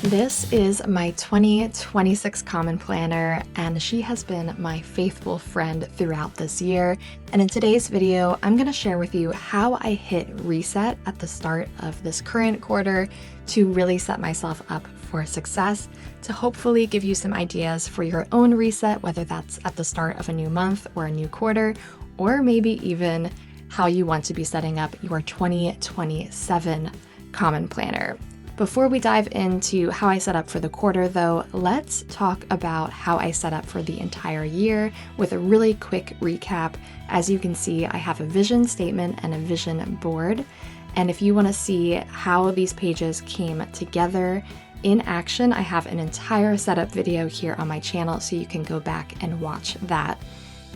This is my 2026 Common Planner, and she has been my faithful friend throughout this year. And in today's video, I'm going to share with you how I hit reset at the start of this current quarter to really set myself up for success, to hopefully give you some ideas for your own reset, whether that's at the start of a new month or a new quarter, or maybe even how you want to be setting up your 2027 Common Planner. Before we dive into how I set up for the quarter though, let's talk about how I set up for the entire year with a really quick recap. As you can see, I have a vision statement and a vision board. And if you want to see how these pages came together in action, I have an entire setup video here on my channel, so you can go back and watch that.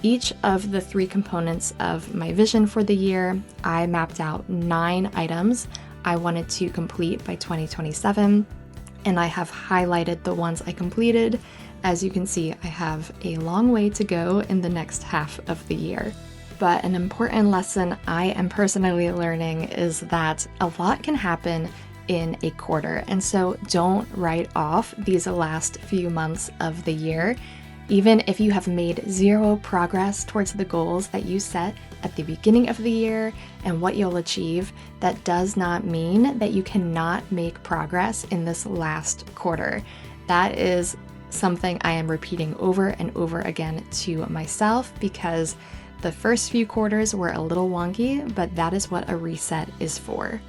Each of the 3 components of my vision for the year, I mapped out 9 items I wanted to complete by 2027, and I have highlighted the ones I completed. As you can see, I have a long way to go in the next half of the year. But an important lesson I am personally learning is that a lot can happen in a quarter, and so don't write off these last few months of the year. Even if you have made 0 progress towards the goals that you set at the beginning of the year and what you'll achieve, that does not mean that you cannot make progress in this last quarter. That is something I am repeating over and over again to myself, because the first few quarters were a little wonky, but that is what a reset is for.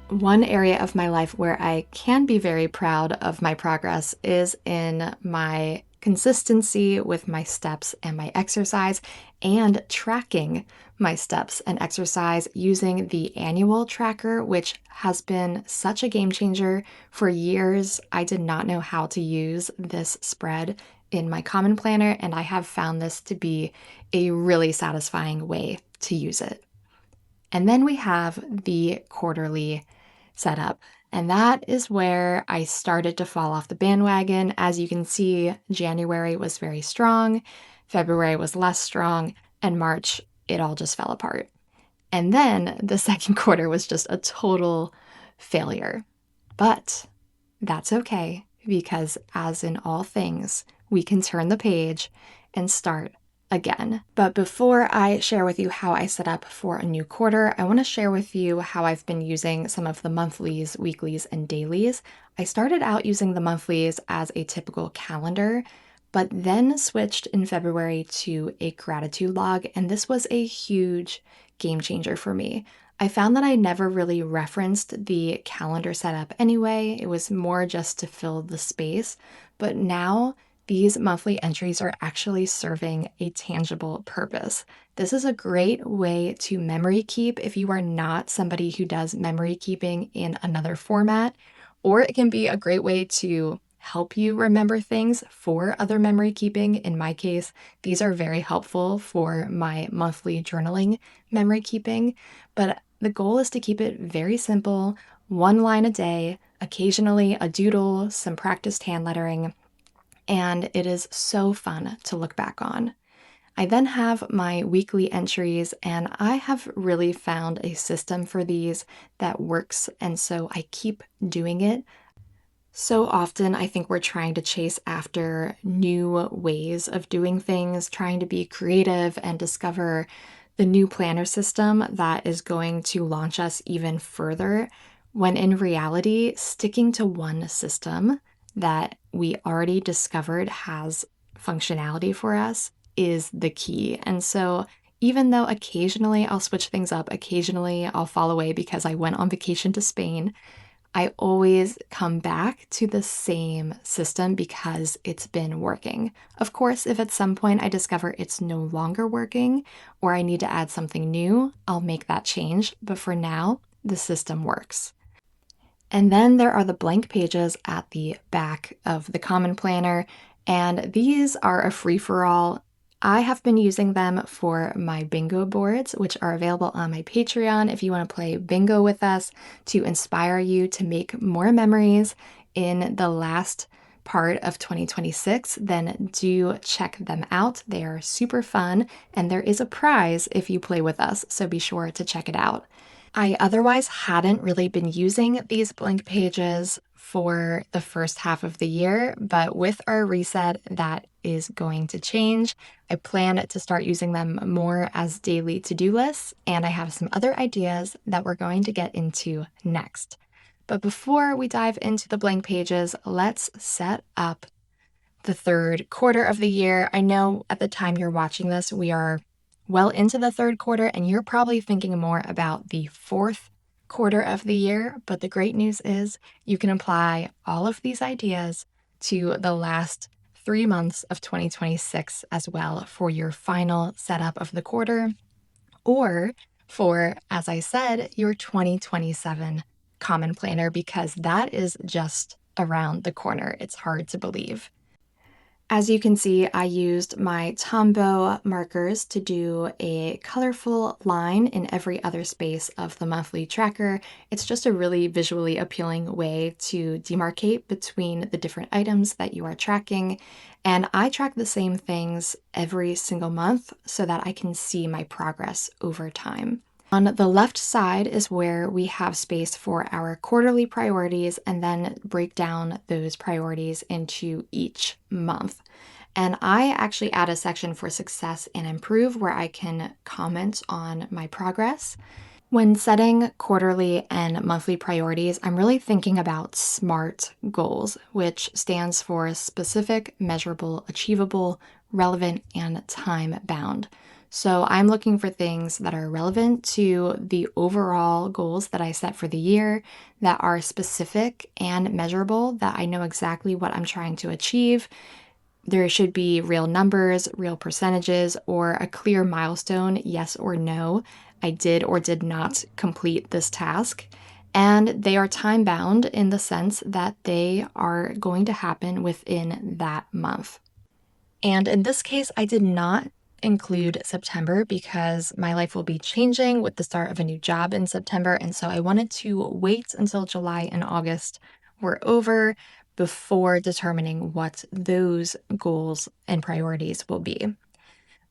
One area of my life where I can be very proud of my progress is in my consistency with my steps and my exercise, and tracking my steps and exercise using the annual tracker, which has been such a game changer. For years, I did not know how to use this spread in my Common Planner, and I have found this to be a really satisfying way to use it. And then we have the quarterly setup. And that is where I started to fall off the bandwagon. As you can see, January was very strong, February was less strong, and March, it all just fell apart. And then the second quarter was just a total failure. But that's okay, because as in all things, we can turn the page and start again. But before I share with you how I set up for a new quarter, I want to share with you how I've been using some of the monthlies, weeklies, and dailies. I started out using the monthlies as a typical calendar, but then switched in February to a gratitude log, and this was a huge game changer for me. I found that I never really referenced the calendar setup anyway. It was more just to fill the space, but now these monthly entries are actually serving a tangible purpose. This is a great way to memory keep if you are not somebody who does memory keeping in another format, or it can be a great way to help you remember things for other memory keeping. In my case, these are very helpful for my monthly journaling memory keeping, but the goal is to keep it very simple, 1 line a day, occasionally a doodle, some practiced hand lettering, and it is so fun to look back on. I then have my weekly entries, and I have really found a system for these that works, and so I keep doing it. So often I think we're trying to chase after new ways of doing things, trying to be creative and discover the new planner system that is going to launch us even further, when in reality, sticking to one system that we already discovered has functionality for us is the key. And so even though occasionally I'll switch things up, occasionally I'll fall away because I went on vacation to Spain, I always come back to the same system because it's been working. Of course, if at some point I discover it's no longer working or I need to add something new, I'll make that change. But for now, the system works. And then there are the blank pages at the back of the Common Planner, and these are a free-for-all. I have been using them for my bingo boards, which are available on my Patreon if you want to play bingo with us, to inspire you to make more memories in the last part of 2026, then do check them out. They are super fun, and there is a prize if you play with us, so be sure to check it out. I otherwise hadn't really been using these blank pages for the first half of the year, but with our reset, that is going to change. I plan to start using them more as daily to-do lists, and I have some other ideas that we're going to get into next. But before we dive into the blank pages, let's set up the third quarter of the year. I know at the time you're watching this, we are well into the third quarter, and you're probably thinking more about the fourth quarter of the year. But the great news is you can apply all of these ideas to the last 3 months of 2026 as well for your final setup of the quarter, or for, as I said, your 2027 common planner, because that is just around the corner. It's hard to believe. As you can see, I used my Tombow markers to do a colorful line in every other space of the monthly tracker. It's just a really visually appealing way to demarcate between the different items that you are tracking. And I track the same things every single month so that I can see my progress over time. On the left side is where we have space for our quarterly priorities and then break down those priorities into each month. And I actually add a section for success and improve where I can comment on my progress. When setting quarterly and monthly priorities, I'm really thinking about SMART goals, which stands for specific, measurable, achievable, relevant, and time bound. So I'm looking for things that are relevant to the overall goals that I set for the year, that are specific and measurable, that I know exactly what I'm trying to achieve. There should be real numbers, real percentages, or a clear milestone, yes or no. I did or did not complete this task. And they are time bound in the sense that they are going to happen within that month. And in this case, I did not include September because my life will be changing with the start of a new job in September. And so I wanted to wait until July and August were over before determining what those goals and priorities will be.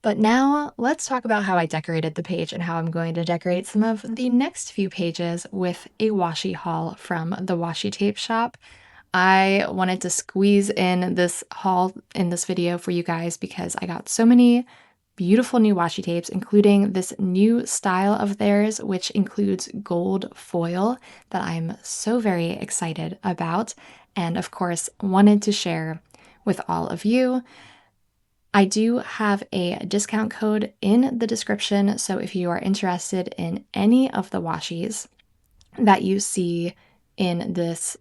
But now let's talk about how I decorated the page and how I'm going to decorate some of the next few pages with a washi haul from the Washi tape shop. I wanted to squeeze in this haul in this video for you guys because I got so many beautiful new washi tapes, including this new style of theirs, which includes gold foil that I'm so very excited about, and of course wanted to share with all of you. I do have a discount code in the description, so if you are interested in any of the washis that you see in this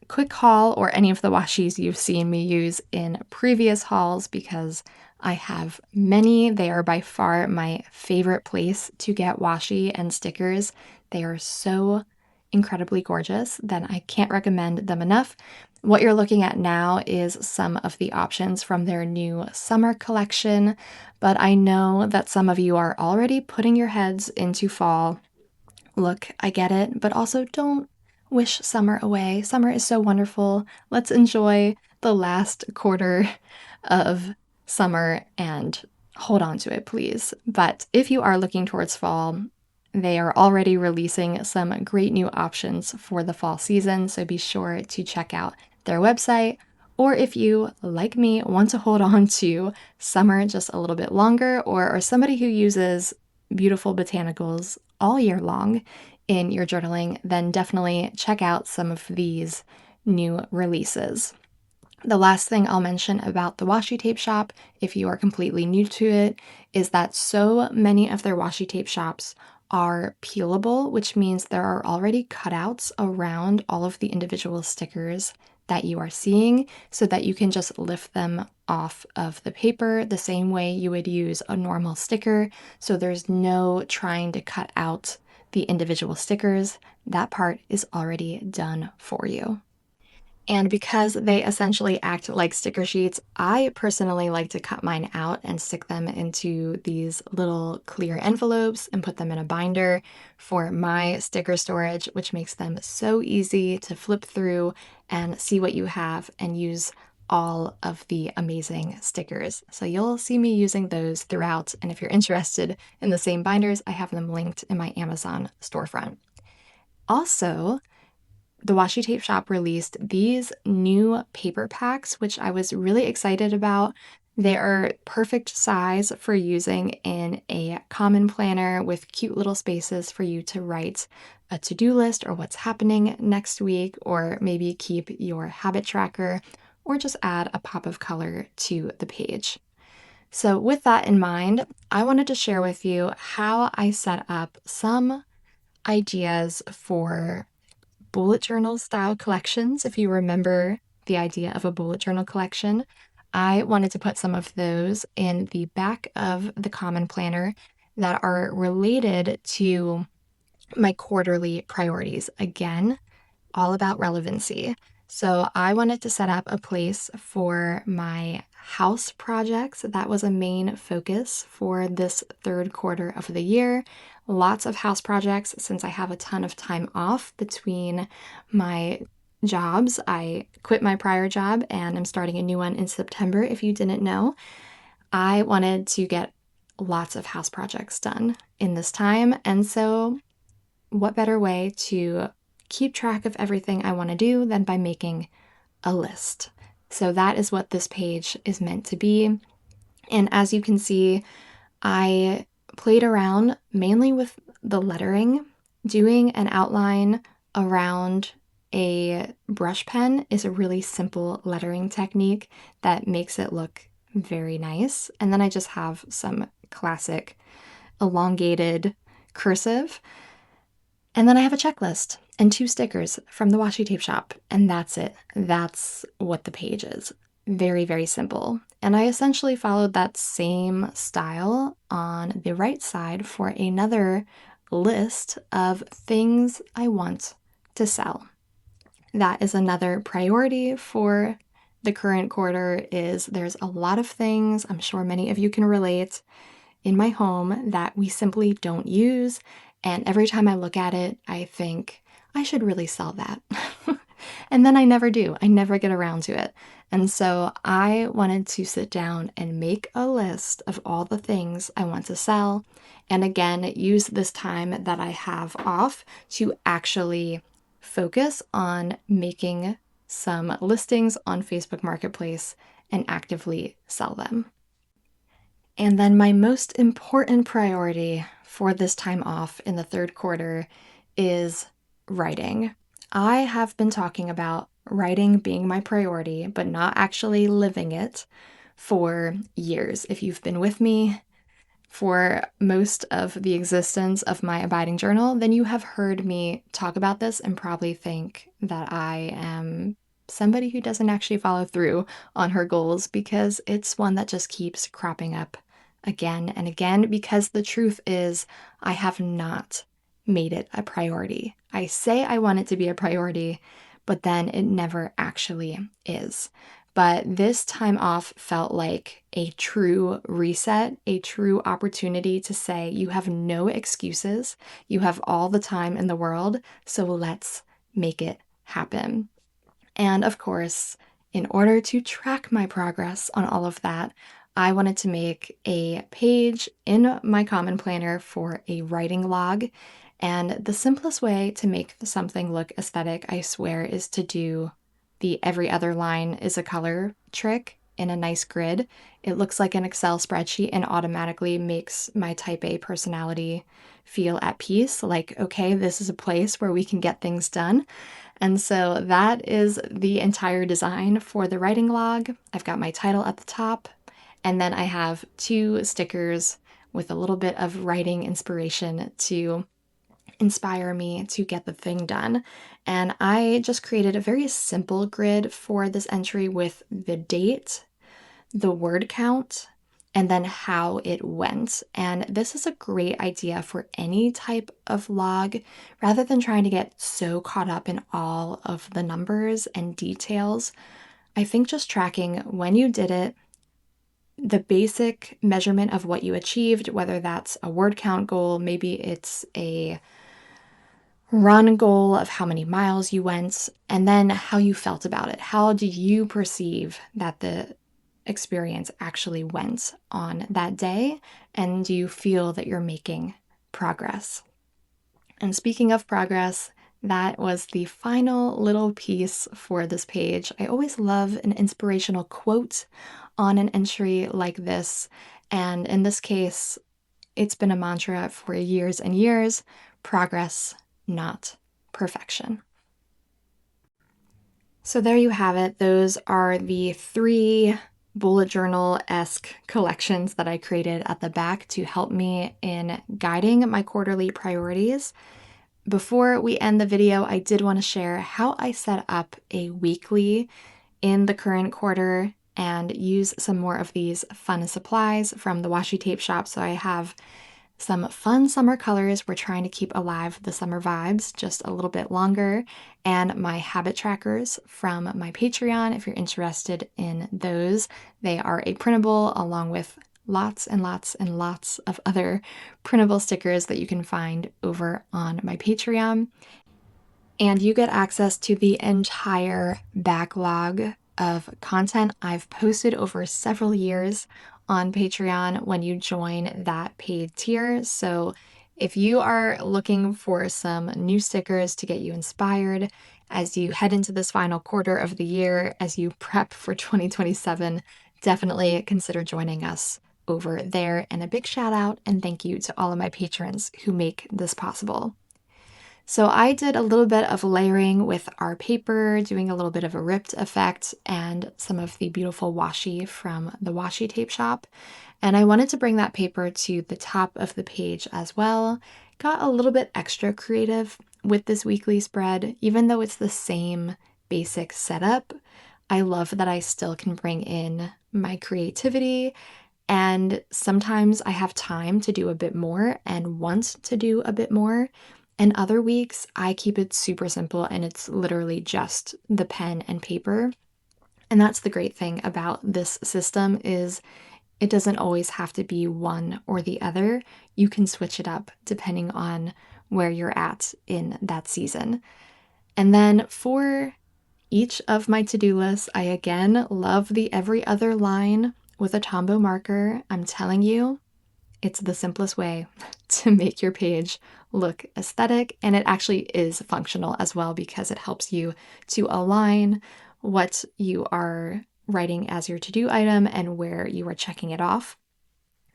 quick haul or any of the washis you've seen me use in previous hauls, because I have many. They are by far my favorite place to get washi and stickers. They are so incredibly gorgeous that I can't recommend them enough. What you're looking at now is some of the options from their new summer collection, but I know that some of you are already putting your heads into fall. Look, I get it, but also don't wish summer away. Summer is so wonderful. Let's enjoy the last quarter of summer and hold on to it, please. But if you are looking towards fall, they are already releasing some great new options for the fall season, so be sure to check out their website. Or if you, like me, want to hold on to summer just a little bit longer, or are somebody who uses beautiful botanicals all year long in your journaling, then definitely check out some of these new releases. The last thing I'll mention about the washi tape shop, if you are completely new to it, is that so many of their washi tape shops are peelable, which means there are already cutouts around all of the individual stickers that you are seeing so that you can just lift them off of the paper the same way you would use a normal sticker. So there's no trying to cut out the individual stickers. That part is already done for you. And because they essentially act like sticker sheets, I personally like to cut mine out and stick them into these little clear envelopes and put them in a binder for my sticker storage, which makes them so easy to flip through and see what you have and use all of the amazing stickers. So you'll see me using those throughout. And if you're interested in the same binders, I have them linked in my Amazon storefront. Also, the washi tape shop released these new paper packs, which I was really excited about. They are perfect size for using in a common planner with cute little spaces for you to write a to-do list or what's happening next week, or maybe keep your habit tracker, or just add a pop of color to the page. So with that in mind, I wanted to share with you how I set up some ideas for bullet journal style collections. If you remember the idea of a bullet journal collection, I wanted to put some of those in the back of the common planner that are related to my quarterly priorities. Again, all about relevancy. So I wanted to set up a place for my house projects. That was a main focus for this third quarter of the year. Lots of house projects since I have a ton of time off between my jobs. I quit my prior job and I'm starting a new one in September, if you didn't know. I wanted to get lots of house projects done in this time. And so what better way to keep track of everything I want to do than by making a list? So that is what this page is meant to be. And as you can see, I played around mainly with the lettering. Doing an outline around a brush pen is a really simple lettering technique that makes it look very nice. And then I just have some classic elongated cursive. And then I have a checklist and 2 stickers from the washi tape shop, and that's it. That's what the page is. Very, very simple. And I essentially followed that same style on the right side for another list of things I want to sell. That is another priority for the current quarter. Is there's a lot of things, I'm sure many of you can relate, in my home that we simply don't use. And every time I look at it, I think I should really sell that. And then I never do. I never get around to it. And so I wanted to sit down and make a list of all the things I want to sell. And again, use this time that I have off to actually focus on making some listings on Facebook Marketplace and actively sell them. And then my most important priority for this time off in the third quarter is writing. I have been talking about writing being my priority, but not actually living it for years. If you've been with me for most of the existence of my abiding journal, then you have heard me talk about this and probably think that I am somebody who doesn't actually follow through on her goals, because it's one that just keeps cropping up again and again, because the truth is I have not made it a priority. I say I want it to be a priority, but then it never actually is. But this time off felt like a true reset, a true opportunity to say you have no excuses. You have all the time in the world, so let's make it happen. And of course, in order to track my progress on all of that, I wanted to make a page in my common planner for a writing log. And the simplest way to make something look aesthetic, I swear, is to do the every other line is a color trick in a nice grid. It looks like an Excel spreadsheet and automatically makes my type A personality feel at peace. Like, okay, this is a place where we can get things done. And so that is the entire design for the writing log. I've got my title at the top, and then I have 2 stickers with a little bit of writing inspiration to inspire me to get the thing done. And I just created a very simple grid for this entry with the date, the word count, and then how it went. And this is a great idea for any type of log, rather than trying to get so caught up in all of the numbers and details. I think just tracking when you did it, the basic measurement of what you achieved, whether that's a word count goal, maybe it's a run goal of how many miles you went, and then how you felt about it. How do you perceive that the experience actually went on that day? And do you feel that you're making progress? And speaking of progress, That was the final little piece for this page. I always love an inspirational quote on an entry like this, and in this case, it's been a mantra for years and years: progress, not perfection. So there you have it. Those are the 3 bullet journal-esque collections that I created at the back to help me in guiding my quarterly priorities. Before we end the video, I did want to share how I set up a weekly in the current quarter and use some more of these fun supplies from the Washi tape shop. So I have some fun summer colors. We're trying to keep alive the summer vibes just a little bit longer. And my habit trackers from my Patreon, if you're interested in those. They are a printable along with lots and lots and lots of other printable stickers that you can find over on my Patreon. And you get access to the entire backlog of content I've posted over several years on Patreon when you join that paid tier. So if you are looking for some new stickers to get you inspired as you head into this final quarter of the year, as you prep for 2027, definitely consider joining us over there. And a big shout out and thank you to all of my patrons who make this possible. So I did a little bit of layering with our paper, doing a little bit of a ripped effect and some of the beautiful washi from the Washi tape shop. And I wanted to bring that paper to the top of the page as well. Got a little bit extra creative with this weekly spread, even though it's the same basic setup. I love that I still can bring in my creativity, and sometimes I have time to do a bit more and want to do a bit more. And other weeks, I keep it super simple and it's literally just the pen and paper. And that's the great thing about this system is it doesn't always have to be one or the other. You can switch it up depending on where you're at in that season. And then for each of my to-do lists, I again love the every other line with a Tombow marker. I'm telling you, it's the simplest way to make your page look aesthetic, and it actually is functional as well because it helps you to align what you are writing as your to-do item and where you are checking it off.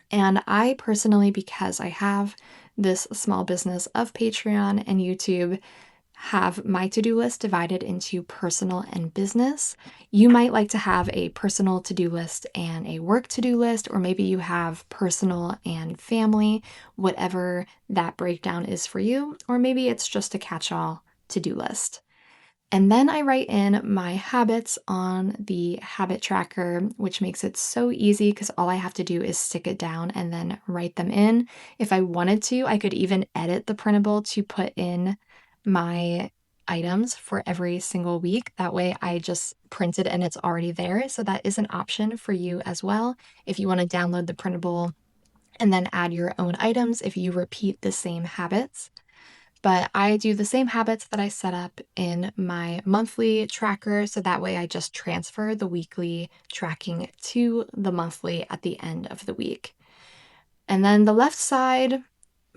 And I personally, because I have this small business of Patreon and YouTube, have my to-do list divided into personal and business. You might like to have a personal to-do list and a work to-do list, or maybe you have personal and family, whatever that breakdown is for you, or maybe it's just a catch-all to-do list. And then I write in my habits on the habit tracker, which makes it so easy because all I have to do is stick it down and then write them in. If I wanted to, I could even edit the printable to put in my items for every single week. That way I just print it and it's already there. So that is an option for you as well. If you want to download the printable and then add your own items if you repeat the same habits. But I do the same habits that I set up in my monthly tracker. So that way I just transfer the weekly tracking to the monthly at the end of the week. And then the left side,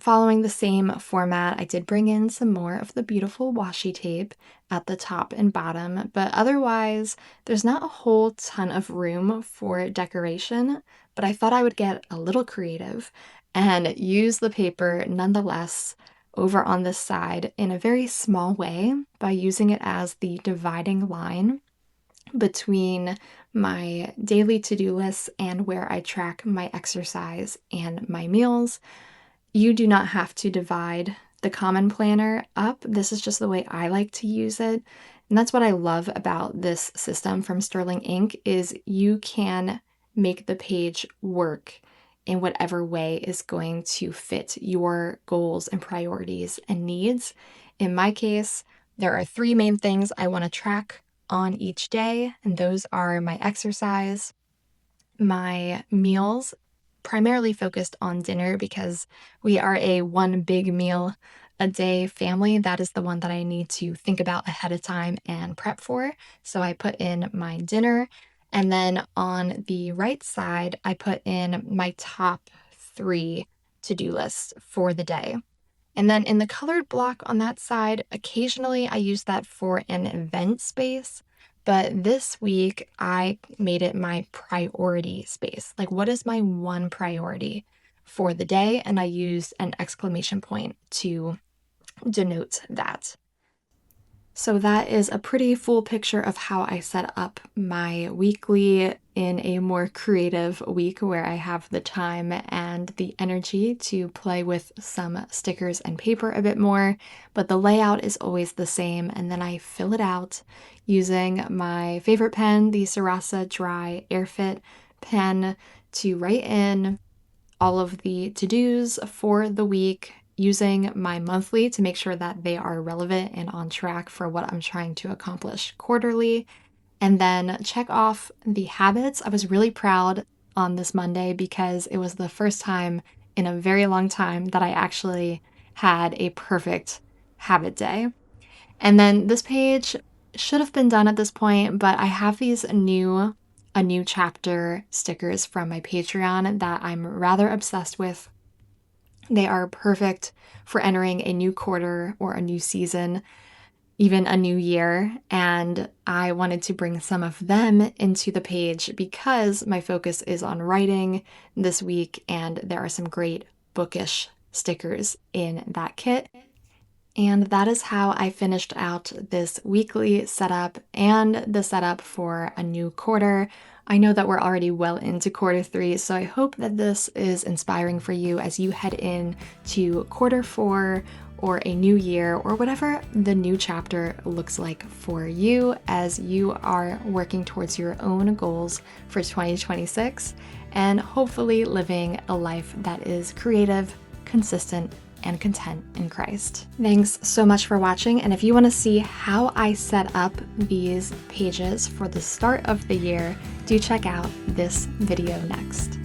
following the same format, I did bring in some more of the beautiful washi tape at the top and bottom, but otherwise there's not a whole ton of room for decoration, but I thought I would get a little creative and use the paper nonetheless over on this side in a very small way by using it as the dividing line between my daily to-do lists and where I track my exercise and my meals. You do not have to divide the common planner up. This is just the way I like to use it. And that's what I love about this system from Sterling Ink is you can make the page work in whatever way is going to fit your goals and priorities and needs. In my case, there are 3 main things I want to track on each day, and those are my exercise, my meals, primarily focused on dinner because we are a one big meal a day family. That is the one that I need to think about ahead of time and prep for. So I put in my dinner. And then on the right side, I put in my top 3 to-do lists for the day. And then in the colored block on that side, occasionally I use that for an event space. But this week I made it my priority space. Like, what is my one priority for the day? And I used an exclamation point to denote that. So that is a pretty full picture of how I set up my weekly in a more creative week where I have the time and the energy to play with some stickers and paper a bit more. But the layout is always the same, and then I fill it out using my favorite pen, the Sarasa Dry Airfit pen, to write in all of the to-dos for the week, using my monthly to make sure that they are relevant and on track for what I'm trying to accomplish quarterly, and then check off the habits. I was really proud on this Monday because it was the first time in a very long time that I actually had a perfect habit day. And then this page should have been done at this point, but I have these a new chapter stickers from my Patreon that I'm rather obsessed with. They are perfect for entering a new quarter or a new season, even a new year. And I wanted to bring some of them into the page because my focus is on writing this week, and there are some great bookish stickers in that kit. And that is how I finished out this weekly setup and the setup for a new quarter. I know that we're already well into quarter three, so I hope that this is inspiring for you as you head in to quarter four or a new year or whatever the new chapter looks like for you as you are working towards your own goals for 2026 and hopefully living a life that is creative, consistent, and content in Christ. Thanks so much for watching, and if you want to see how I set up these pages for the start of the year, do check out this video next.